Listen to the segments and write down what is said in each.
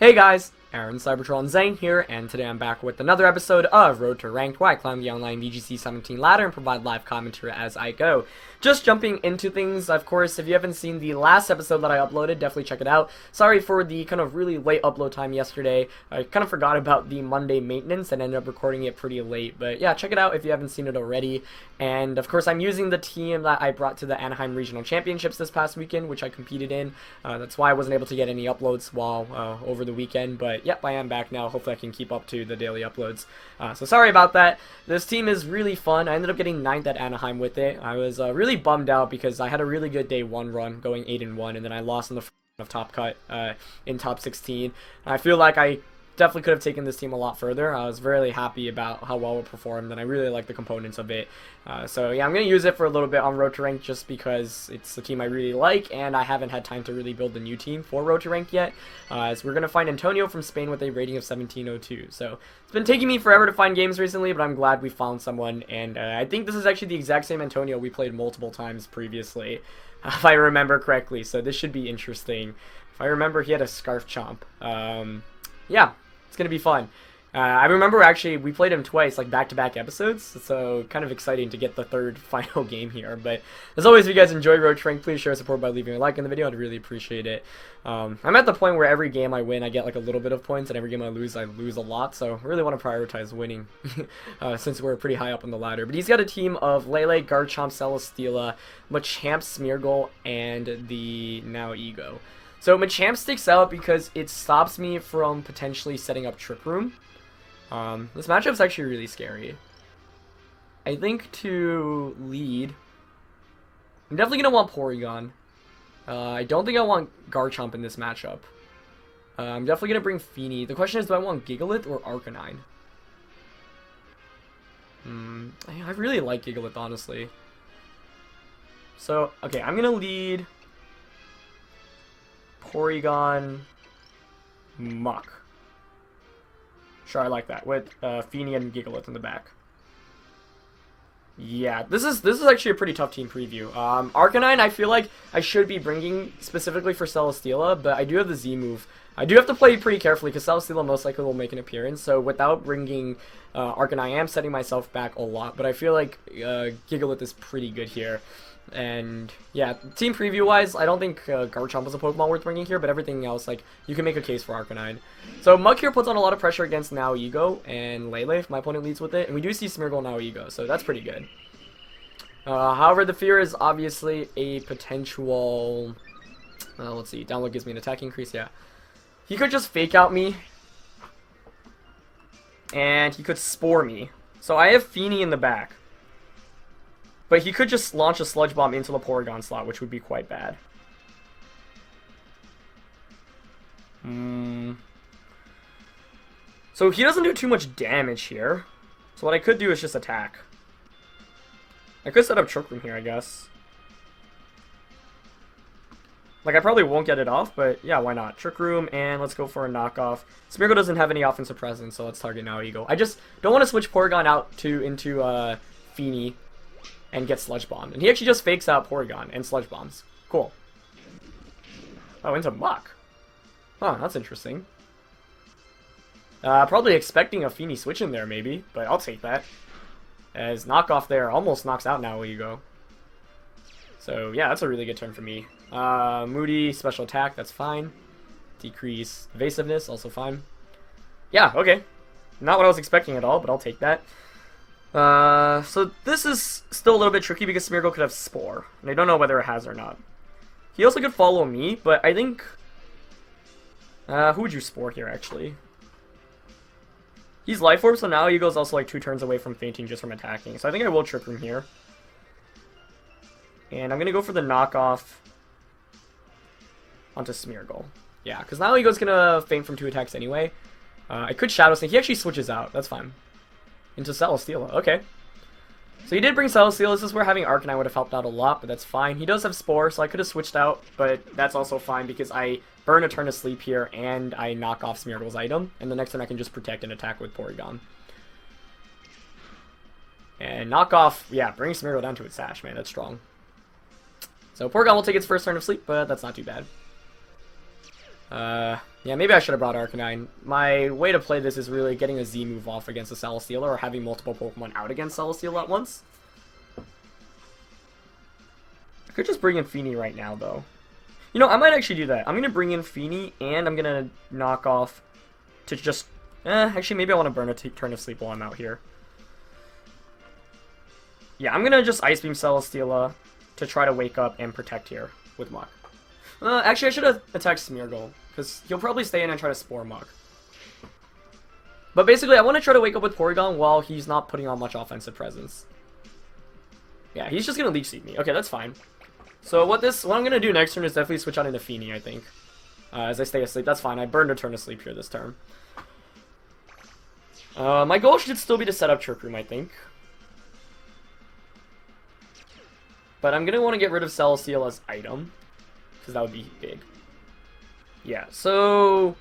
Hey guys, Aaron Cybertron Zane here, and today I'm back with another episode of Road to Ranked, where I climb the online VGC 17 ladder and provide live commentary as I go. Just jumping into things, of course, if you haven't seen the last episode that I uploaded, definitely check it out. Sorry for the kind of really late upload time yesterday. I kind of forgot about the Monday maintenance and ended up recording it pretty late, but yeah, check it out if you haven't seen it already. And of course, I'm using the team that I brought to the Anaheim Regional Championships this past weekend, which I competed in. That's why I wasn't able to get any uploads while over the weekend, but yep, I am back now. Hopefully I can keep up to the daily uploads. So sorry about that. This team is really fun. I ended up getting 9th at Anaheim with it. I was really bummed out because I had a really good day 1 run going 8-1, and then I lost in the of top cut in top 16. I feel like I definitely could have taken this team a lot further. I was really happy about how well it performed, and I really like the components of it. So yeah, I'm going to use it for a little bit on Road to Rank just because it's the team I really like, and I haven't had time to really build the new team for Road to Rank yet. As we're going to find Antonio from Spain with a rating of 1702. So it's been taking me forever to find games recently, but I'm glad we found someone, and I think this is actually the exact same Antonio we played multiple times previously, if I remember correctly. So this should be interesting. If I remember, he had a Scarf Chomp. Yeah. It's going to be fun. I remember actually we played him twice, like back-to-back episodes, so kind of exciting to get the third final game here. But as always, if you guys enjoy Road to Rank, please share support by leaving a like in the video. I'd really appreciate it. I'm at the point where every game I win, I get like a little bit of points, and every game I lose a lot, so I really want to prioritize winning since we're pretty high up on the ladder. But he's got a team of Lele, Garchomp, Celesteela, Machamp, Smeargle, and the now Ego. So Machamp sticks out because it stops me from potentially setting up Trick Room. This matchup's actually really scary. I think to lead, I'm definitely going to want Porygon. I don't think I want Garchomp in this matchup. I'm definitely going to bring Feeny. The question is, do I want Gigalith or Arcanine? I really like Gigalith, honestly. So, okay, I'm going to lead Porygon, Muk. Sure, I like that with Feeny and Gigalith in the back. Yeah, this is actually a pretty tough team preview. Arcanine, I feel like I should be bringing specifically for Celesteela, but I do have the Z move. I do have to play pretty carefully because Celesteela most likely will make an appearance. So without bringing Arcanine, I am setting myself back a lot. But I feel like Gigalith is pretty good here. And yeah, team preview wise, I don't think Garchomp is a Pokemon worth bringing here, but everything else, like, you can make a case for Arcanine. So Muk here puts on a lot of pressure against Now Ego and Lele if my opponent leads with it, and we do see Smeargle Now Ego, so that's pretty good. However, the fear is obviously a potential, let's see, download gives me an attack increase, yeah. He could just fake out me, and he could spore me. So I have Feeny in the back. But he could just launch a Sludge Bomb into the Porygon slot, which would be quite bad. So he doesn't do too much damage here. So what I could do is just attack. I could set up Trick Room here, I guess. Like, I probably won't get it off, but yeah, why not? Trick Room, and let's go for a knockoff. Smeargle doesn't have any offensive presence, so let's target Now Ego. I just don't want to switch Porygon out into Feeny and get Sludge Bombed. And he actually just fakes out Porygon and Sludge Bombs. Cool. Oh, into Muk. Huh, that's interesting. Probably expecting a Feeny switch in there, maybe, but I'll take that. As knockoff there almost knocks out Now Ego. So, yeah, that's a really good turn for me. Moody, special attack, that's fine. Decrease evasiveness, also fine. Yeah, okay. Not what I was expecting at all, but I'll take that. So this is still a little bit tricky because Smeargle could have Spore, and I don't know whether it has or not. He also could follow me, but I think, who would you Spore here, actually? He's Life Orb, so now Ego's also like 2 turns away from fainting just from attacking, so I think I will Trick Room here. And I'm gonna go for the knockoff onto Smeargle. Yeah, because now Ego's gonna faint from 2 attacks anyway. I could Shadow Sneak. He actually switches out, that's fine. Into Celesteela, okay. So he did bring Celesteela. This is where having Arcanine would have helped out a lot, but that's fine. He does have Spore, so I could have switched out, but that's also fine because I burn a turn of sleep here and I knock off Smeargle's item, and the next turn I can just protect and attack with Porygon. And knock off, yeah, bring Smeargle down to its sash, man, that's strong. So Porygon will take its first turn of sleep, but that's not too bad. Yeah, maybe I should have brought Arcanine. My way to play this is really getting a Z move off against a Celesteela or having multiple Pokemon out against Celesteela at once. I could just bring in Feeny right now, though. You know, I might actually do that. I'm going to bring in Feeny, and I'm going to knock off to just... actually, maybe I want to burn a turn of sleep while I'm out here. Yeah, I'm going to just Ice Beam Celesteela to try to wake up and protect here with Muk. Actually, I should have attacked Smeargle, because he'll probably stay in and try to Spore Muk. But basically, I want to try to wake up with Porygon while he's not putting on much offensive presence. Yeah, he's just going to Leech Seed me. Okay, that's fine. So what I'm going to do next turn is definitely switch out into Feeny, I think. As I stay asleep. That's fine. I burned a turn of sleep here this turn. My goal should still be to set up Trick Room, I think. But I'm going to want to get rid of Celesteela's item, because that would be big. Yeah, so...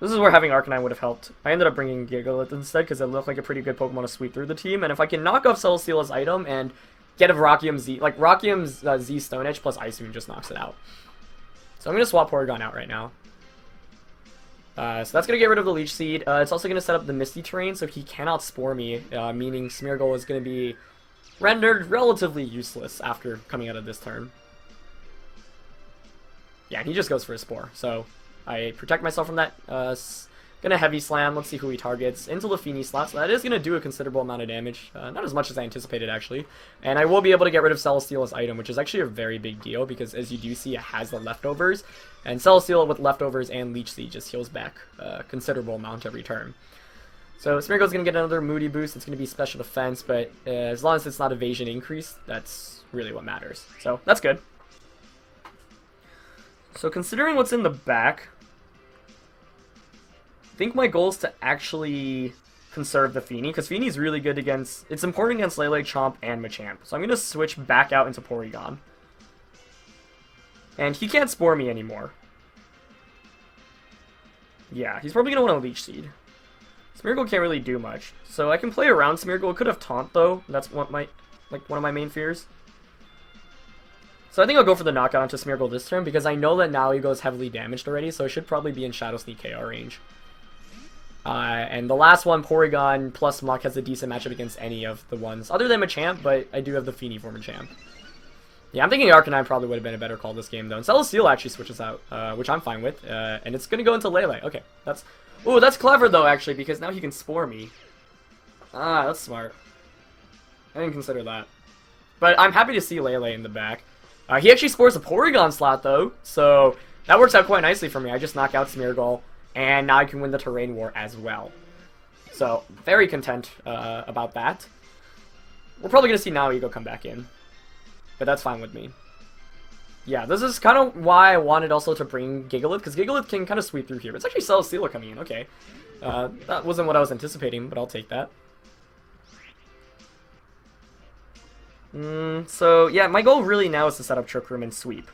this is where having Arcanine would have helped. I ended up bringing Gigalith instead, because it looked like a pretty good Pokemon to sweep through the team. And if I can knock off Celesteela's item and get a Rockium Z... like, Rockium's Z Stone Edge plus Ice Moon just knocks it out. So I'm going to swap Porygon out right now. So that's going to get rid of the Leech Seed. It's also going to set up the Misty Terrain, so he cannot Spore me, meaning Smeargle is going to be rendered relatively useless after coming out of this turn. Yeah, he just goes for a Spore, so I protect myself from that. Gonna Heavy Slam, let's see who he targets, into the Feeny slot, so that is gonna do a considerable amount of damage. Not as much as I anticipated, actually. And I will be able to get rid of Celesteela's item, which is actually a very big deal, because as you do see, it has the leftovers, and Celesteela with leftovers and Leech Seed just heals back a considerable amount every turn. So Smeargle's gonna get another Moody boost, it's gonna be special defense, but as long as it's not evasion increase, that's really what matters. So, that's good. So considering what's in the back, I think my goal is to actually conserve the Feeny, because Feeny's really good against... it's important against Lele, Chomp, and Machamp. So I'm going to switch back out into Porygon. And he can't Spore me anymore. Yeah, he's probably going to want to Leech Seed. Smeargle can't really do much. So I can play around Smeargle. It could have Taunt, though. That's what one of my main fears. So I think I'll go for the knockout onto Smeargle this turn, because I know that now he goes heavily damaged already, so it should probably be in Shadow Sneak KR range. And the last one, Porygon plus Muk, has a decent matchup against any of the ones, other than Machamp, but I do have the Feeny for Machamp. Yeah, I'm thinking Arcanine probably would have been a better call this game, though. And Celesteela actually switches out, which I'm fine with, and it's going to go into Lele. Okay, that's... ooh, that's clever, though, actually, because now he can Spore me. Ah, that's smart. I didn't consider that. But I'm happy to see Lele in the back. He actually Spores a Porygon slot, though, so that works out quite nicely for me. I just knock out Smeargle, and now I can win the Terrain War as well. So, very content about that. We're probably going to see Naoigo come back in, but that's fine with me. Yeah, this is kind of why I wanted also to bring Gigalith, because Gigalith can kind of sweep through here. It's actually Celesteela coming in, okay. That wasn't what I was anticipating, but I'll take that. So, yeah, my goal really now is to set up Trick Room and sweep.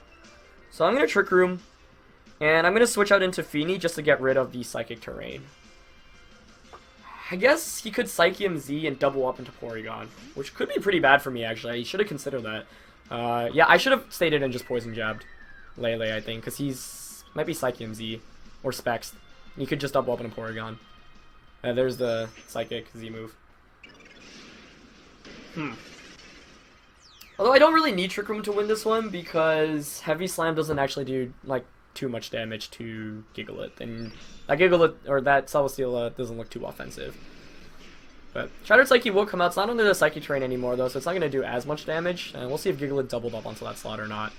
So I'm going to Trick Room, and I'm going to switch out into Feeny just to get rid of the Psychic Terrain. I guess he could Psychium Z and double up into Porygon, which could be pretty bad for me, actually. I should have considered that. Yeah, I should have stayed in and just Poison Jabbed Lele, I think, because he's... might be Psychium Z, or Specs. He could just double up into Porygon. There's the Psychic Z move. Although I don't really need Trick Room to win this one, because Heavy Slam doesn't actually do, like, too much damage to Gigalith, and that Gigalith, or that Celesteela, doesn't look too offensive. But Shattered Psyche will come out. It's not under the Psychic Terrain anymore, though, so it's not going to do as much damage, and we'll see if Gigalith doubled up onto that slot or not.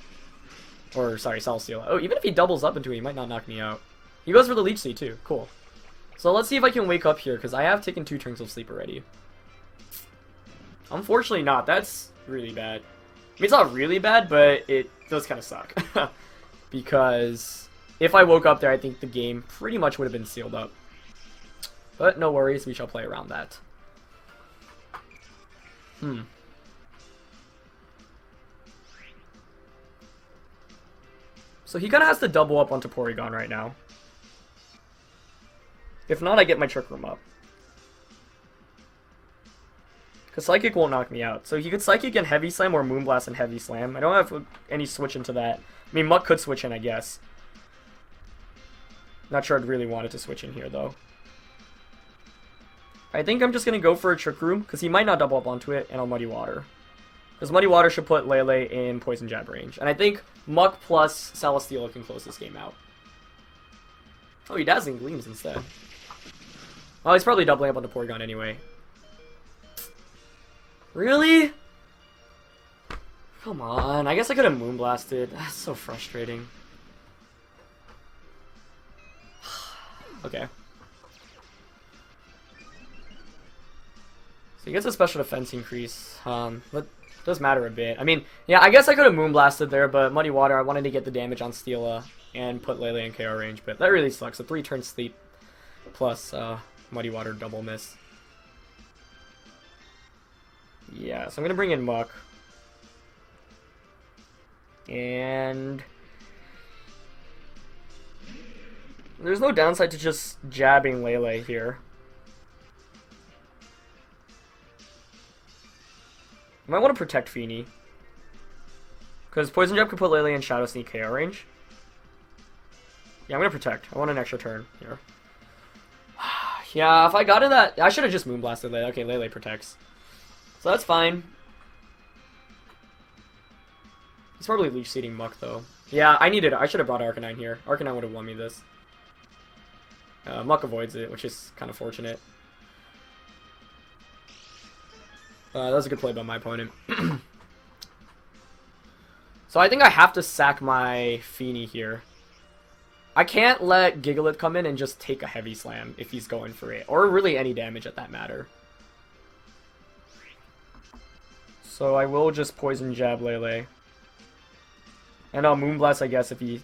Or, sorry, Celesteela. Oh, even if he doubles up into it, he might not knock me out. He goes for the Leech Seed, too. Cool. So let's see if I can wake up here, because I have taken 2 turns of sleep already. Unfortunately not. That's really bad. I mean, it's not really bad, but it does kind of suck. Because if I woke up there, I think the game pretty much would have been sealed up. But no worries, we shall play around that. So he kind of has to double up onto Porygon right now. If not, I get my Trick Room up. Because Psychic won't knock me out. So he could Psychic and Heavy Slam or Moonblast and Heavy Slam. I don't have any switch into that. I mean, Muk could switch in, I guess. Not sure I'd really want it to switch in here, though. I think I'm just going to go for a Trick Room, because he might not double up onto it, and I'll Muddy Water. Because Muddy Water should put Lele in Poison Jab range. And I think Muk plus Celesteela can close this game out. Oh, he Dazzling Gleams instead. Oh, he's probably doubling up on the Porygon anyway. Really? Come on, I guess I could have Moonblasted. That's so frustrating. Okay. So he gets a special defense increase. But does matter a bit. I mean, yeah, I guess I could have Moonblasted there, but Muddy Water, I wanted to get the damage on Steela and put Lele in KO range, but that really sucks. A 3-turn sleep plus Muddy Water double miss. Yeah, so I'm going to bring in Muk. And there's no downside to just jabbing Lele here. I might want to protect Feeny, because Poison Jab could put Lele in Shadow Sneak KO range. Yeah, I'm going to protect. I want an extra turn here. Yeah, if I got in that, I should have just Moonblasted Lele. Okay, Lele protects. So that's fine. He's probably Leech Seeding Muk, though. Yeah, I needed it. I should have brought Arcanine here. Arcanine would have won me this. Muk avoids it, which is kind of fortunate. That was a good play by my opponent. So I think I have to sack my Feeny here. I can't let Gigalith come in and just take a Heavy Slam if he's going for it. Or really any damage at that matter. So I will just Poison Jab Lele. And I'll Moonblast, I guess, if he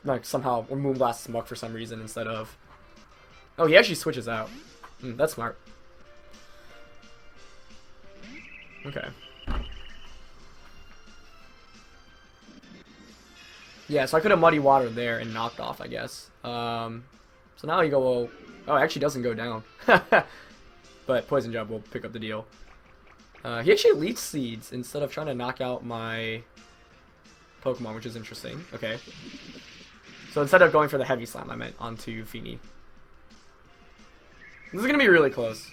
like somehow Moonblasts Muk for some reason instead of... Oh, he actually switches out. That's smart. Okay. Yeah, so I could have Muddy Water there and knocked off, I guess. So now you go, well... Oh, it actually doesn't go down. But Poison Jab will pick up the deal. He actually Leech Seeds instead of trying to knock out my Pokemon, which is interesting. Okay. So instead of going for the Heavy Slam, I meant onto Feeny. This is going to be really close.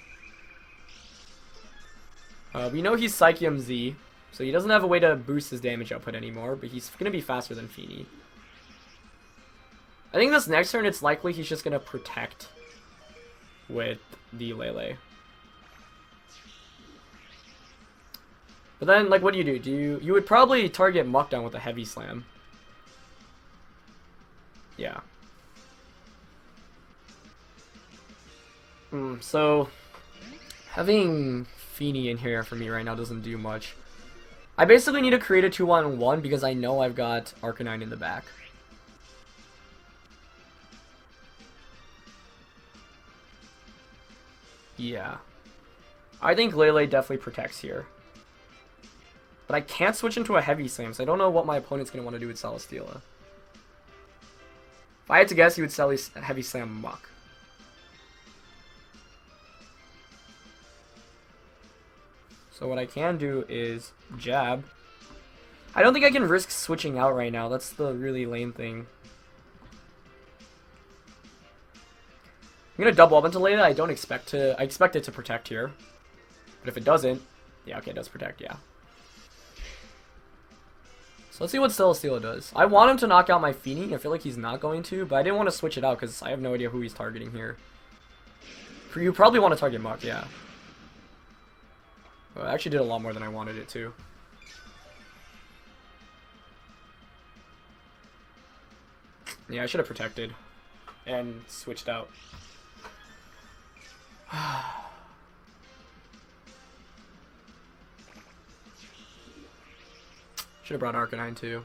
We know he's Psychium Z, so he doesn't have a way to boost his damage output anymore, but he's going to be faster than Feeny. I think this next turn, it's likely he's just going to protect with the Lele. But then, like, what do? You would probably target Muk down with a Heavy Slam. Yeah. So, having Feeny in here for me right now doesn't do much. I basically need to create a 2-1-1 because I know I've got Arcanine in the back. Yeah. I think Lele definitely protects here. But I can't switch into a Heavy Slam, so I don't know what my opponent's going to want to do with Celesteela. If I had to guess, he would Heavy Slam Muk. So what I can do is jab. I don't think I can risk switching out right now. That's the really lame thing. I'm going to double up into Lele. I expect it to protect here. But if it doesn't, yeah, okay, it does protect, yeah. So let's see what Celesteela does. I want him to knock out my Feeny. I feel like he's not going to, but I didn't want to switch it out because I have no idea who he's targeting here. You probably want to target Muk, yeah. Well, I actually did a lot more than I wanted it to. Yeah, I should have protected and switched out. Should have brought Arcanine too.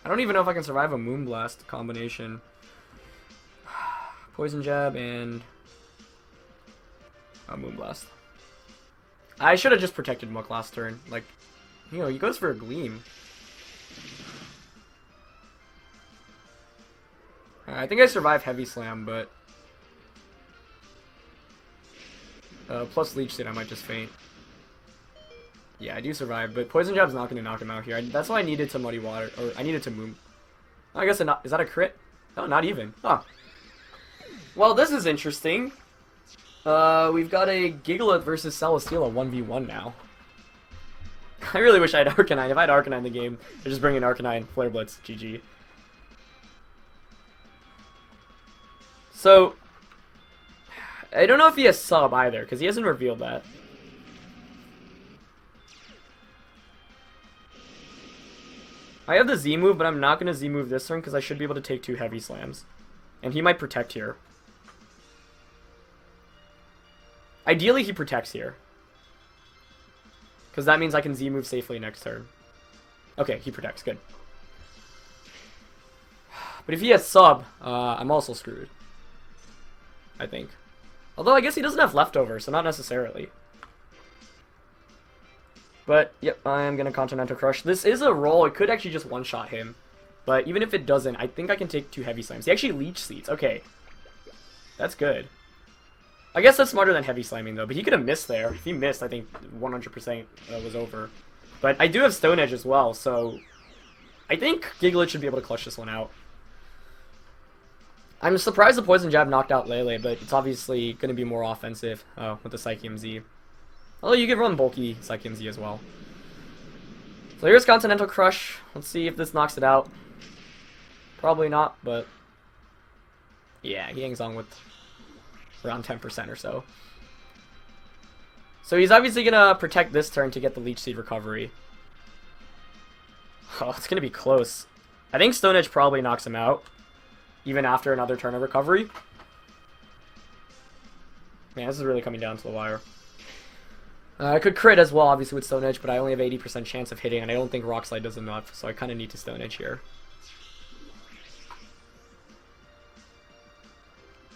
I don't even know if I can survive a Moonblast combination. Poison Jab and a Moonblast. I should have just protected Muk last turn. Like, you know, he goes for a Gleam. I think I survived Heavy Slam, but Plus Leech Seed, I might just faint. Yeah, I do survive, but Poison Jab's not going to knock him out here. That's why I needed to Muddy Water, or I needed to Moon. I guess is that a crit? No, not even. Huh. Well, this is interesting. We've got a Gigalith versus Celesteela 1v1 now. I really wish I had Arcanine. If I had Arcanine in the game, I'd just bring in Arcanine, Flare Blitz, GG. So, I don't know if he has sub either, because he hasn't revealed that. I have the Z move, but I'm not going to Z move this turn because I should be able to take 2 heavy slams. And he might protect here. Ideally, he protects here. Because that means I can Z move safely next turn. Okay, he protects. Good. But if he has sub, I'm also screwed. I think. Although I guess he doesn't have leftover, so not necessarily. But, yep, I am going to Continental Crush. This is a roll. It could actually just one-shot him. But even if it doesn't, I think I can take 2 heavy slams. He actually Leech Seeds. Okay. That's good. I guess that's smarter than heavy slamming, though. But he could have missed there. If he missed, I think 100% was over. But I do have Stone Edge as well, so I think Gigalith should be able to clutch this one out. I'm surprised the Poison Jab knocked out Lele, but it's obviously going to be more offensive with the Psychium Z. Although you can run bulky Psychium Z as well. So here's Continental Crush. Let's see if this knocks it out. Probably not, but yeah, he hangs on with around 10% or so. So he's obviously going to protect this turn to get the Leech Seed recovery. Oh, it's going to be close. I think Stone Edge probably knocks him out, even after another turn of recovery. Man, this is really coming down to the wire. I could crit as well, obviously, with Stone Edge, but I only have 80% chance of hitting, and I don't think Rock Slide does enough, so I kind of need to Stone Edge here.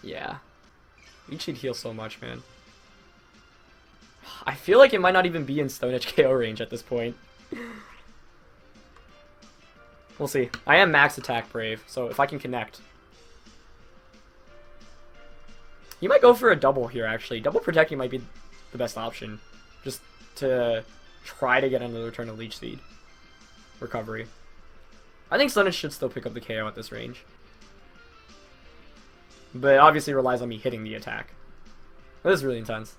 Yeah. Leech Seed heals so much, man. I feel like it might not even be in Stone Edge KO range at this point. We'll see. I am max attack brave, so if I can connect. He might go for a double here, actually. Double protecting might be the best option. Just to try to get another turn of Leech Seed. Recovery. I think Stone Edge should still pick up the KO at this range. But it obviously relies on me hitting the attack. This is really intense.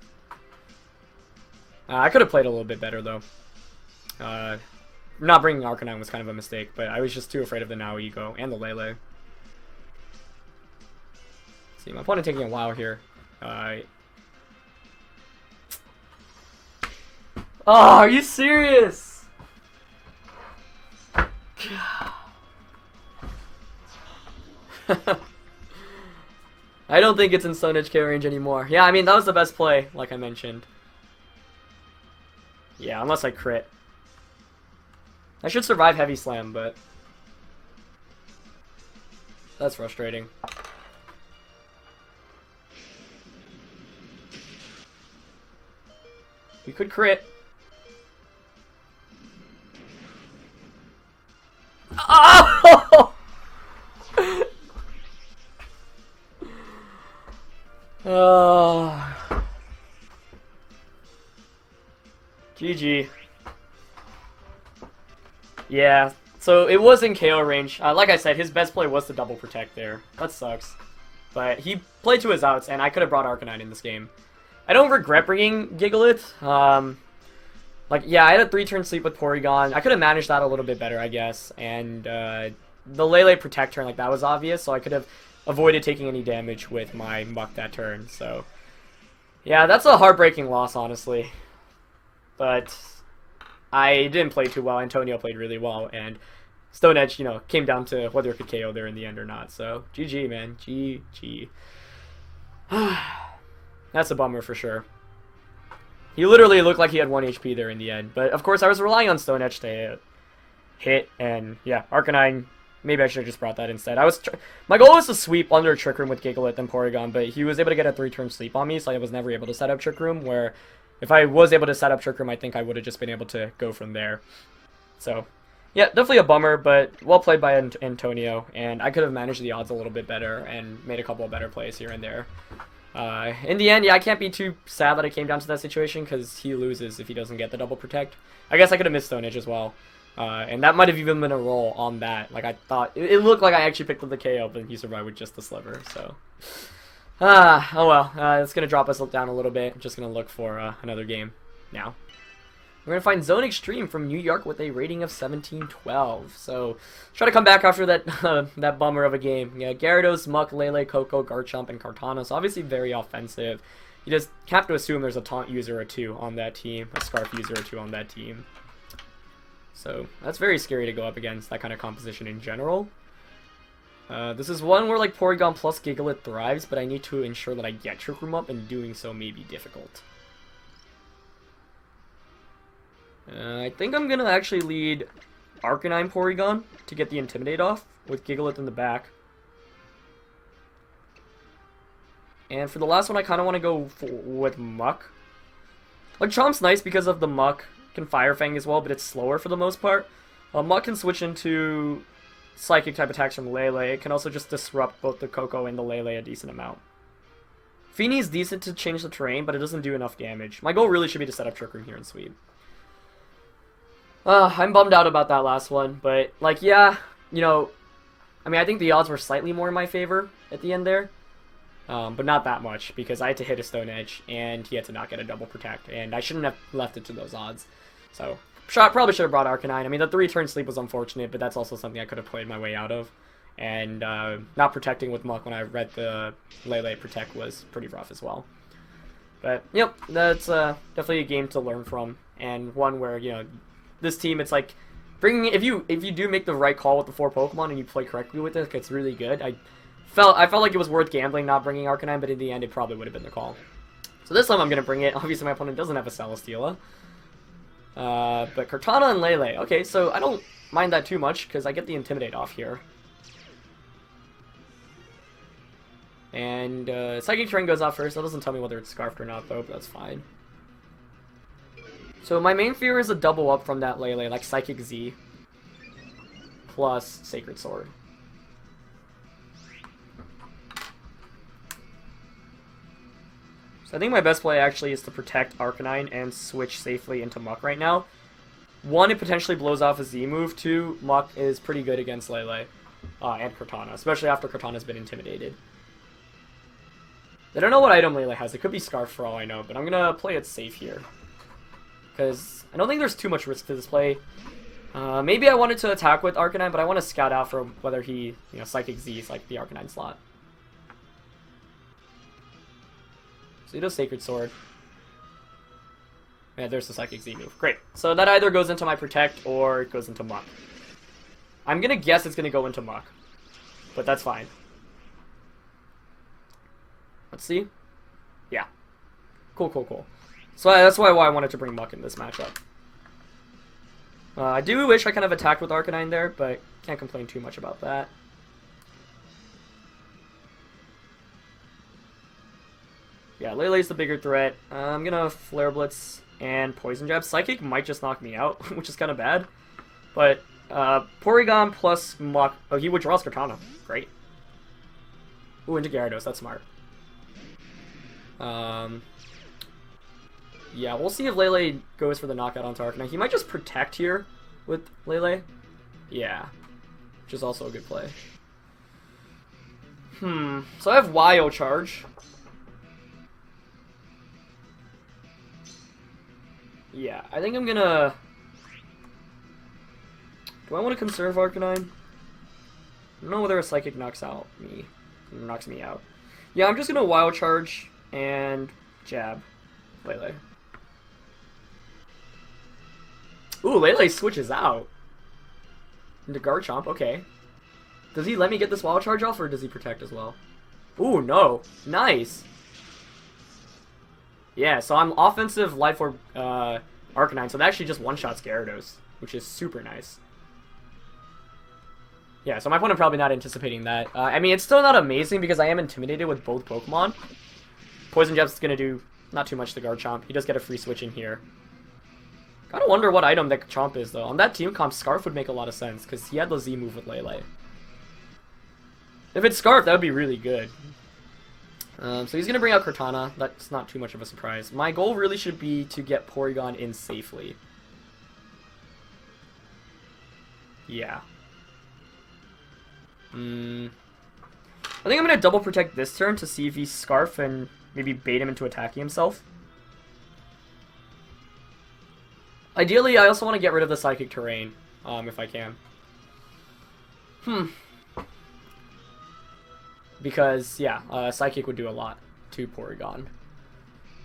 I could have played a little bit better, though. Not bringing Arcanine was kind of a mistake, but I was just too afraid of the Now Ego and the Lele. See, my opponent taking a while here. Oh, are you serious? I don't think it's in Stone Edge KO range anymore. Yeah, I mean, that was the best play, like I mentioned. Yeah, unless I crit. I should survive Heavy Slam, but that's frustrating. We could crit. Oh! Oh. GG. Yeah, so it was in KO range. Like I said, his best play was to double protect there. That sucks. But he played to his outs, and I could have brought Arcanine in this game. I don't regret bringing Gigalith. Like, yeah, I had a 3-turn sleep with Porygon. I could have managed that a little bit better, I guess. And the Lele protect turn, like, that was obvious, so I could have avoided taking any damage with my Muk that turn. So, yeah, that's a heartbreaking loss, honestly. But I didn't play too well. Antonio played really well, and Stone Edge, you know, came down to whether it could KO there in the end or not. So, GG, man. GG. That's a bummer for sure. He literally looked like he had 1 HP there in the end. But, of course, I was relying on Stone Edge to hit, and, yeah, Arcanine, maybe I should have just brought that instead. My goal was to sweep under Trick Room with Gigalith and Porygon, but he was able to get a 3-turn sleep on me, so I was never able to set up Trick Room, where if I was able to set up Trick Room, I think I would have just been able to go from there. So, yeah, definitely a bummer, but well played by Antonio, and I could have managed the odds a little bit better and made a couple of better plays here and there. In the end, yeah, I can't be too sad that it came down to that situation, because he loses if he doesn't get the double protect. I guess I could have missed Stone Edge as well. And that might have even been a roll on that. Like, I thought, it looked like I actually picked up the KO, but he survived with just the sliver, so. Oh well, it's going to drop us down a little bit. I'm just going to look for another game now. We're going to find Zone Extreme from New York with a rating of 1712. So, try to come back after that that bummer of a game. Yeah, Gyarados, Muk, Lele, Coco, Garchomp, and Kartana. So, obviously very offensive. You just have to assume there's a taunt user or two on that team, a scarf user or two on that team. So, that's very scary to go up against, that kind of composition in general. This is one where like Porygon plus Gigalith thrives, but I need to ensure that I get Trick Room up, and doing so may be difficult. I think I'm going to actually lead Arcanine Porygon to get the Intimidate off, with Gigalith in the back. And for the last one, I kind of want to go with Muk. Like, Chomp's nice because of the Muk can Fire Fang as well, but it's slower for the most part. Muk can switch into Psychic type attacks from Lele. It can also just disrupt both the Coco and the Lele a decent amount. Feeny is decent to change the terrain, but it doesn't do enough damage. My goal really should be to set up Trick Room here and sweep. I'm bummed out about that last one, but, like, yeah, you know, I mean, I think the odds were slightly more in my favor at the end there, but not that much, because I had to hit a Stone Edge, and he had to not get a double protect, and I shouldn't have left it to those odds, so probably should have brought Arcanine. I mean, the 3-turn sleep was unfortunate, but that's also something I could have played my way out of, and not protecting with Muk when I read the Lele protect was pretty rough as well. But, yep, that's definitely a game to learn from, and one where, you know, this team, it's like bringing if you do make the right call with the 4 Pokemon and you play correctly with it, it's really good. I felt like it was worth gambling not bringing Arcanine, but in the end it probably would have been the call. So this time I'm gonna bring it. Obviously my opponent doesn't have a Celesteela, but Kartana and Lele. Okay, so I don't mind that too much because I get the Intimidate off here, and Psychic Terrain goes off first. That doesn't tell me whether it's Scarfed or not though, but that's fine. So my main fear is a double up from that Lele, like Psychic Z plus Sacred Sword. So I think my best play actually is to protect Arcanine and switch safely into Muk right now. 1, it potentially blows off a Z move. 2, Muk is pretty good against Lele and Kartana, especially after Kartana's been intimidated. I don't know what item Lele has. It could be Scarf for all I know, but I'm going to play it safe here, because I don't think there's too much risk to this play. Maybe I wanted to attack with Arcanine, but I want to scout out for whether he, you know, Psychic Z's like the Arcanine slot. So he does Sacred Sword. Yeah, there's the Psychic Z move. Great. So that either goes into my Protect or it goes into Muk. I'm going to guess it's going to go into Muk, but that's fine. Let's see. Yeah. Cool, cool, cool. So that's why I wanted to bring Muk in this matchup. I do wish I kind of attacked with Arcanine there, but can't complain too much about that. Yeah, Lele's the bigger threat. I'm gonna Flare Blitz and Poison Jab. Psychic might just knock me out, which is kind of bad. But Porygon plus Muk. Oh, he withdraws Kartana. Great. Ooh, into Gyarados. That's smart. Yeah, we'll see if Lele goes for the knockout onto Arcanine. He might just protect here with Lele. Yeah, which is also a good play. So I have Wild Charge. Yeah, I think I'm gonna... Do I want to conserve Arcanine? I don't know whether a Psychic knocks me out. Yeah, I'm just gonna Wild Charge and Jab Lele. Ooh, Lele switches out into Garchomp. Okay. Does he let me get this Wild Charge off, or does he protect as well? Ooh, no. Nice. Yeah, so I'm offensive Life Orb Arcanine, so that actually just one-shots Gyarados, which is super nice. Yeah, so my opponent probably not anticipating that. I mean, it's still not amazing because I am intimidated with both Pokemon. Poison Jab's going to do not too much to Garchomp. He does get a free switch in here. Gotta wonder what item that Chomp is, though. On that team comp, Scarf would make a lot of sense, because he had the Z move with Lele. If it's Scarf, that would be really good. So he's going to bring out Cortana. That's not too much of a surprise. My goal really should be to get Porygon in safely. Yeah. I think I'm going to double protect this turn to see if he's Scarf and maybe bait him into attacking himself. Ideally, I also want to get rid of the Psychic Terrain, if I can. Because, yeah, Psychic would do a lot to Porygon.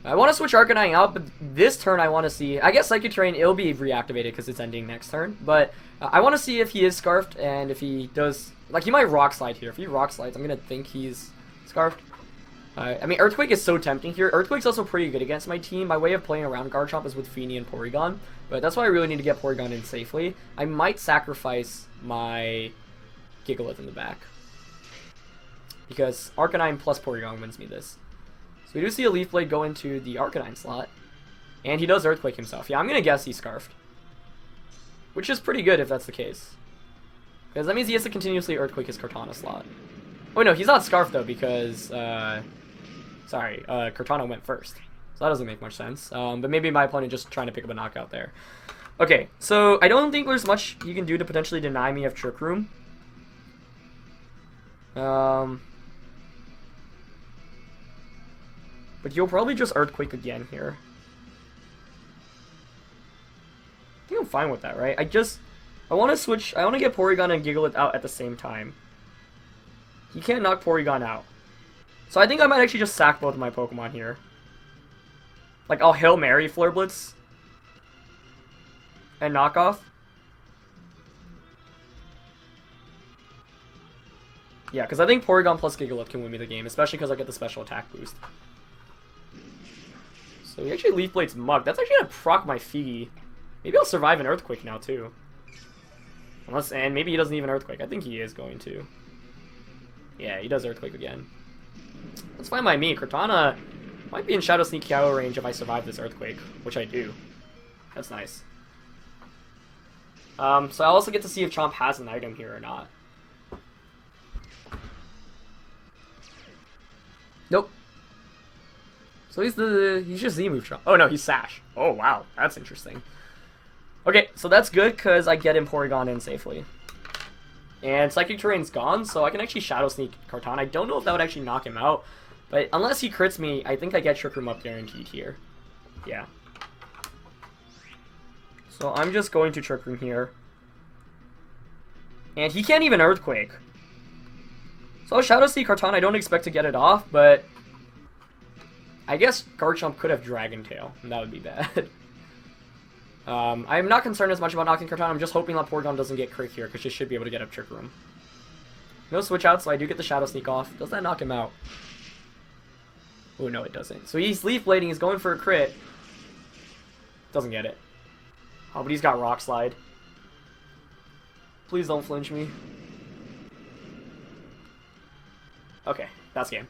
I want to switch Arcanine out, but this turn I want to see... I guess Psychic Terrain, it'll be reactivated because it's ending next turn. But I want to see if he is Scarfed, and if he does... Like, he might Rock Slide here. If he Rock Slides, I'm going to think he's Scarfed. I mean, Earthquake is so tempting here. Earthquake's also pretty good against my team. My way of playing around Garchomp is with Feeny and Porygon. But that's why I really need to get Porygon in safely. I might sacrifice my Gigalith in the back. Because Arcanine plus Porygon wins me this. So we do see a Leaf Blade go into the Arcanine slot. And he does Earthquake himself. Yeah, I'm going to guess he's Scarfed. Which is pretty good if that's the case. Because that means he has to continuously Earthquake his Cortana slot. Oh no, he's not Scarfed though because... Cortana went first. So that doesn't make much sense. But maybe my opponent just trying to pick up a knockout there. Okay, so I don't think there's much you can do to potentially deny me of Trick Room. But you'll probably just Earthquake again here. I think I'm fine with that, right? I want to switch... I want to get Porygon and Gigalith out at the same time. He can't knock Porygon out. So I think I might actually just sack both of my Pokemon here. Like, I'll Hail Mary Flare Blitz. And knock off. Yeah, because I think Porygon plus Gigalith can win me the game, especially because I get the special attack boost. So he actually Leaf Blades Muk. That's actually going to proc my Figgy. Maybe I'll survive an Earthquake now, too. And maybe he doesn't even Earthquake. I think he is going to. Yeah, he does Earthquake again. That's fine by me. Cortana might be in Shadow Sneak KO range if I survive this Earthquake, which I do. That's nice. So I also get to see if Chomp has an item here or not. Nope. So he's just Z-move Chomp. Oh no, he's Sash. Oh wow, that's interesting. Okay, so that's good because I get him Porygon in safely. And Psychic Terrain's gone, so I can actually Shadow Sneak Cortana. I don't know if that would actually knock him out, but unless he crits me, I think I get Trick Room up guaranteed here. Yeah. So I'm just going to Trick Room here. And he can't even Earthquake. So Shadow Sneak Cortana, I don't expect to get it off, but I guess Garchomp could have Dragon Tail, and that would be bad. I'm not concerned as much about knocking Cortana. I'm just hoping that Porygon doesn't get crit here, because she should be able to get up Trick Room. No switch out, so I do get the Shadow Sneak off. Does that knock him out? Oh, no, it doesn't. So he's Leaf Blading. He's going for a crit. Doesn't get it. Oh, but he's got Rock Slide. Please don't flinch me. Okay, that's game.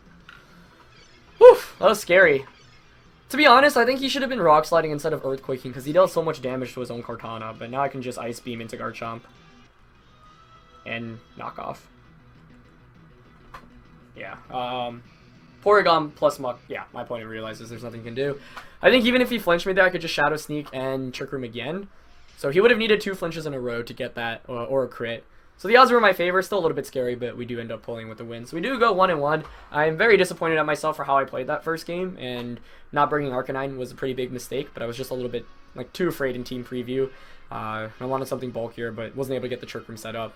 Whew, that was scary. To be honest, I think he should have been Rock Sliding instead of Earthquaking because he dealt so much damage to his own Cortana, but now I can just Ice Beam into Garchomp. And knock off. Yeah, Porygon plus Muk. Yeah, my opponent realizes there's nothing he can do. I think even if he flinched me there, I could just Shadow Sneak and Trick Room again. So he would have needed 2 flinches in a row to get that, or a crit. So the odds were in my favor, still a little bit scary, but we do end up pulling with the win. So we do go 1-1. I'm very disappointed at myself for how I played that first game, and not bringing Arcanine was a pretty big mistake, but I was just a little bit too afraid in team preview. I wanted something bulkier, but wasn't able to get the Trick Room set up.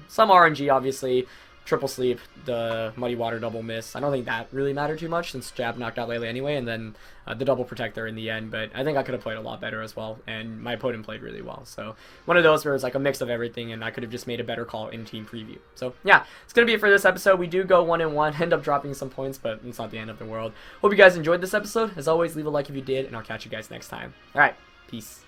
Some RNG, obviously. Triple Sleep, the Muddy Water double miss. I don't think that really mattered too much since Jab knocked out Lele anyway, and then the double protector in the end. But I think I could have played a lot better as well, and my opponent played really well. So one of those where it's like a mix of everything, and I could have just made a better call in team preview. So yeah, it's going to be it for this episode. We do go 1-1, end up dropping some points, but it's not the end of the world. Hope you guys enjoyed this episode. As always, leave a like if you did, and I'll catch you guys next time. All right, peace.